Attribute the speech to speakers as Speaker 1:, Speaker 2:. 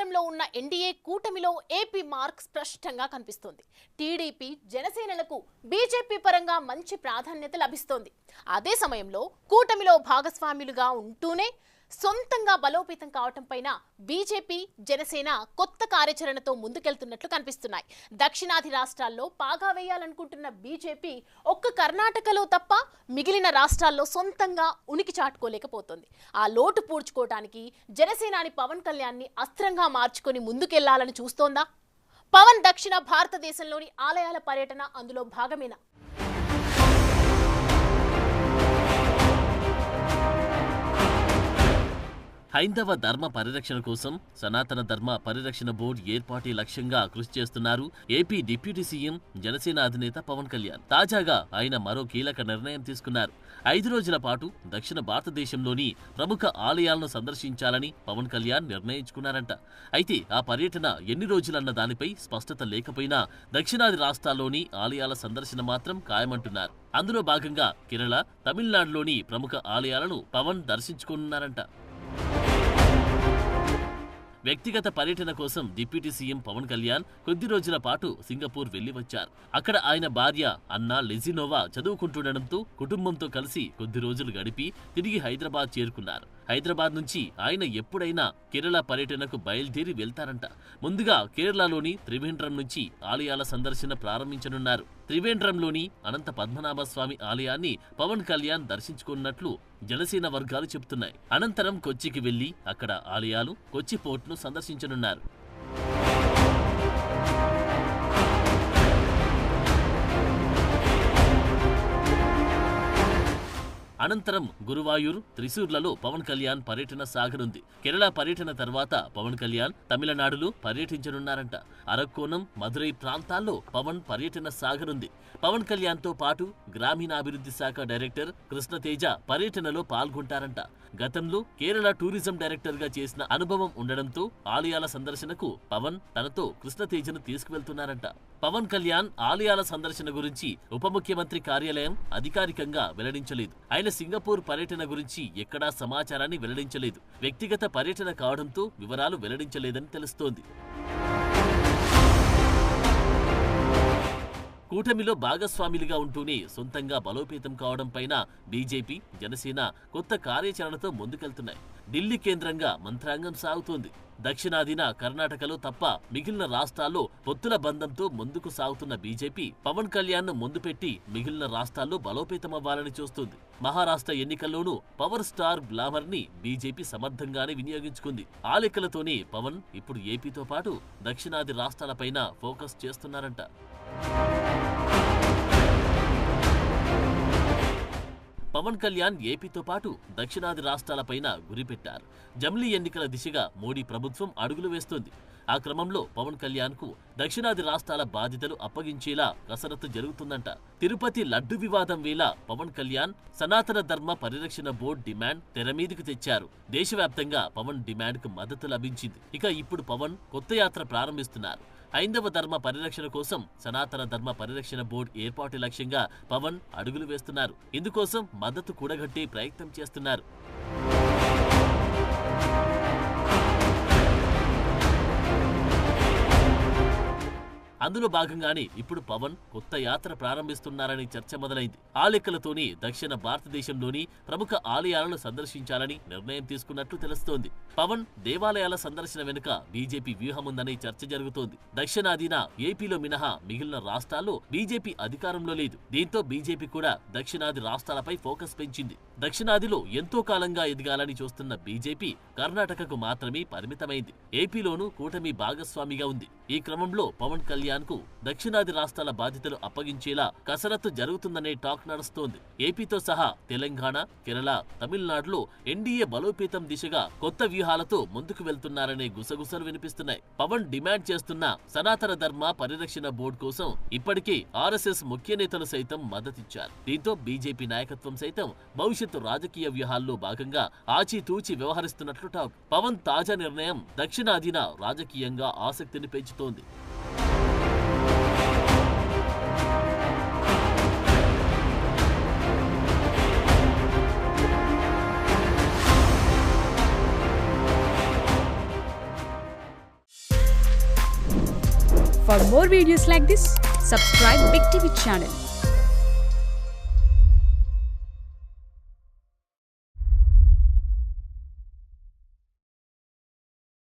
Speaker 1: అధికారంలో ఉన్న ఎన్డీఏ కూటమిలో ఏపీ మార్క్ స్పష్టంగా కనిపిస్తోంది. టీడీపీ జనసేనలకు బీజేపీ పరంగా మంచి ప్రాధాన్యత లభిస్తోంది. అదే సమయంలో కూటమిలో భాగస్వాములుగా ఉంటూనే సొంతంగా బలోపేతం కావటం పైన బీజేపీ జనసేన కొత్త కార్యాచరణతో ముందుకెళ్తున్నట్లు కనిపిస్తున్నాయి. దక్షిణాది రాష్ట్రాల్లో పాగా వేయాలనుకుంటున్న బీజేపీ ఒక్క కర్ణాటకలో తప్ప మిగిలిన రాష్ట్రాల్లో సొంతంగా ఉనికి చాటుకోలేకపోతుంది. ఆ లోటు పూడ్చుకోవడానికి జనసేనాని పవన్ కళ్యాణ్ని అస్త్రంగా మార్చుకొని ముందుకెళ్లాలని చూస్తోందా? పవన్ దక్షిణ భారతదేశంలోని ఆలయాల పర్యటన అందులో భాగమేనా?
Speaker 2: హైందవ ధర్మ పరిరక్షణ కోసం సనాతన ధర్మ పరిరక్షణ బోర్డు ఏర్పాటు లక్ష్యంగా కృషి చేస్తున్నారు ఏపీ డిప్యూటీ సీఎం జనసేన అధినేత పవన్ కళ్యాణ్. తాజాగా ఆయన మరో కీలక నిర్ణయం తీసుకున్నారు. 5 రోజుల పాటు దక్షిణ భారతదేశంలోని ప్రముఖ ఆలయాలను సందర్శించాలని పవన్ కళ్యాణ్ నిర్ణయించుకున్నారంట. అయితే ఆ పర్యటన ఎన్ని రోజులన్న దానిపై స్పష్టత లేకపోయినా దక్షిణాది రాష్ట్రాల్లోని ఆలయాల సందర్శన మాత్రం ఖాయమంటున్నారు. అందులో భాగంగా కేరళ, తమిళనాడులోని ప్రముఖ ఆలయాలను పవన్ దర్శించుకోనున్నారంట. వ్యక్తిగత పర్యటన కోసం డిప్యూటీ సీఎం పవన్ కళ్యాణ్ కొద్ది రోజుల పాటు సింగపూర్ వెళ్లి వచ్చారు. అక్కడ ఆయన భార్య అన్నా లెజినోవా చదువుకుంటుండటంతో కుటుంబంతో కలిసి కొద్ది రోజులు గడిపి తిరిగి హైదరాబాద్ చేరుకున్నారు. హైదరాబాద్ నుంచి ఆయన ఎప్పుడైనా కేరళ పర్యటనకు బయలుదేరి వెళ్తారంట. ముందుగా కేరళలోని త్రివేంద్రం నుంచి ఆలయాల సందర్శన ప్రారంభించనున్నారు. త్రివేంద్రంలోని అనంత పద్మనాభ స్వామి ఆలయాన్ని పవన్ కళ్యాణ్ దర్శించుకున్నట్లు జనసేన వర్గాలు చెబుతున్నాయి. అనంతరం కొచ్చికి వెళ్లి అక్కడ ఆలయాలు, కొచ్చి పోర్టును సందర్శించనున్నారు. అనంతరం గురువాయూర్, త్రిశూర్లలో పవన్ కళ్యాణ్ పర్యటన సాగనుంది. కేరళ పర్యటన తర్వాత పవన్ కళ్యాణ్ తమిళనాడులో పర్యటించనున్నారంట. అరక్కోణం, మదురై ప్రాంతాల్లో పవన్ పర్యటన సాగనుంది. పవన్ కళ్యాణ్ తో పాటు గ్రామీణాభివృద్ధి శాఖ డైరెక్టర్ కృష్ణతేజ పర్యటనలో పాల్గొంటారంట. గతంలో కేరళ టూరిజం డైరెక్టర్ గా చేసిన అనుభవం ఉండడంతో ఆలయాల సందర్శనకు పవన్ తనతో కృష్ణతేజను తీసుకువెళ్తున్నారంట. పవన్ కళ్యాణ్ ఆలయాల సందర్శన గురించి ఉప ముఖ్యమంత్రి కార్యాలయం అధికారికంగా వెల్లడించలేదు. ఆయన సింగపూర్ పర్యటన గురించి ఎక్కడా సమాచారాన్ని వెల్లడించలేదు. వ్యక్తిగత పర్యటన కావడంతో వివరాలు వెల్లడించలేదని తెలుస్తోంది. కూటమిలో భాగస్వాములుగా ఉంటూనే సొంతంగా బలోపేతం కావడం పైన బీజేపీ, జనసేన కొత్త కార్యాచరణతో ముందుకెళ్తున్నాయి. ఢిల్లీ కేంద్రంగా మంత్రాంగం సాగుతోంది. దక్షిణాదిన కర్ణాటకలో తప్ప మిగిలిన రాష్ట్రాల్లో పొత్తుల బంధంతో ముందుకు సాగుతున్న బీజేపీ పవన్ కళ్యాణ్ ను ముందు పెట్టి మిగిలిన రాష్ట్రాల్లో బలోపేతమవ్వాలని చూస్తుంది. మహారాష్ట్ర ఎన్నికల్లోనూ పవర్ స్టార్ గ్లామర్ ని బీజేపీ సమర్థంగానే వినియోగించుకుంది. ఆ లెక్కలతోనే పవన్ ఇప్పుడు ఏపీతో పాటు దక్షిణాది రాష్ట్రాలపైన ఫోకస్ చేస్తున్నారంట. పవన్ కళ్యాణ్ ఏపీతో పాటు దక్షిణాది రాష్ట్రాలపైన గురిపెట్టారు. జమిలీ ఎన్నికల దిశగా మోడీ ప్రభుత్వం అడుగులు వేస్తోంది. ఆ క్రమంలో పవన్ కళ్యాణ్ కు దక్షిణాది రాష్ట్రాల బాధ్యతలు అప్పగించేలా కసరత్తు జరుగుతుందంట. తిరుపతి లడ్డు వివాదం వేళ పవన్ కళ్యాణ్ సనాతన ధర్మ పరిరక్షణ బోర్డు డిమాండ్ తెరమీదికి తెచ్చారు. దేశవ్యాప్తంగా పవన్ డిమాండ్ కు మద్దతు లభించింది. ఇక ఇప్పుడు పవన్ కొత్త యాత్ర ప్రారంభిస్తున్నారు. హైందవ ధర్మ పరిరక్షణ కోసం సనాతన ధర్మ పరిరక్షణ బోర్డు ఏర్పాటు లక్ష్యంగా పవన్ అడుగులు వేస్తున్నారు. ఇందుకోసం మద్దతు కూడగట్టే ప్రయత్నం చేస్తున్నారు. అందులో భాగంగానే ఇప్పుడు పవన్ కొత్త యాత్ర ప్రారంభిస్తున్నారని చర్చ మొదలైంది. ఆ లెక్కలతోనే దక్షిణ భారతదేశంలోని ప్రముఖ ఆలయాలను సందర్శించాలని నిర్ణయం తీసుకున్నట్లు తెలుస్తోంది. పవన్ దేవాలయాల సందర్శన వెనుక బీజేపీ వ్యూహముందనే చర్చ జరుగుతోంది. దక్షిణాదిన ఏపీలో మినహా మిగిలిన రాష్ట్రాల్లో బీజేపీ అధికారంలో లేదు. దీంతో బీజేపీ కూడా దక్షిణాది రాష్ట్రాలపై ఫోకస్ పెంచింది. దక్షిణాదిలో ఎంతో కాలంగా ఎదగాలని చూస్తున్న బీజేపీ కర్ణాటకకు మాత్రమే పరిమితమైంది. ఏపీలోనూ కూటమి భాగస్వామిగా ఉంది. ఈ క్రమంలో పవన్ కళ్యాణ్ కు దక్షిణాది రాష్ట్రాల బాధ్యతలు అప్పగించేలా కసరత్తు జరుగుతుందనే టాక్ నడుస్తోంది. ఏపీతో సహా తెలంగాణ, కేరళ, తమిళనాడులో ఎన్డీఏ బలోపేతం దిశగా కొత్త వ్యూహాలతో ముందుకు వెళ్తున్నారనే గుసగుసలు వినిపిస్తున్నాయి. పవన్ డిమాండ్ చేస్తున్న సనాతన ధర్మ పరిరక్షణ బోర్డు కోసం ఇప్పటికే ఆర్ఎస్ఎస్ ముఖ్య నేతలు సైతం మద్దతిచ్చారు. దీంతో బీజేపీ నాయకత్వం సైతం భవిష్యత్తు రాజకీయ వ్యూహాల్లో భాగంగా ఆచితూచి వ్యవహరిస్తున్నట్లు టాక్. పవన్ తాజా నిర్ణయం దక్షిణాదిన రాజకీయంగా ఆసక్తిని పెంచుతోంది.
Speaker 3: For more videos like this, subscribe Big TV channel.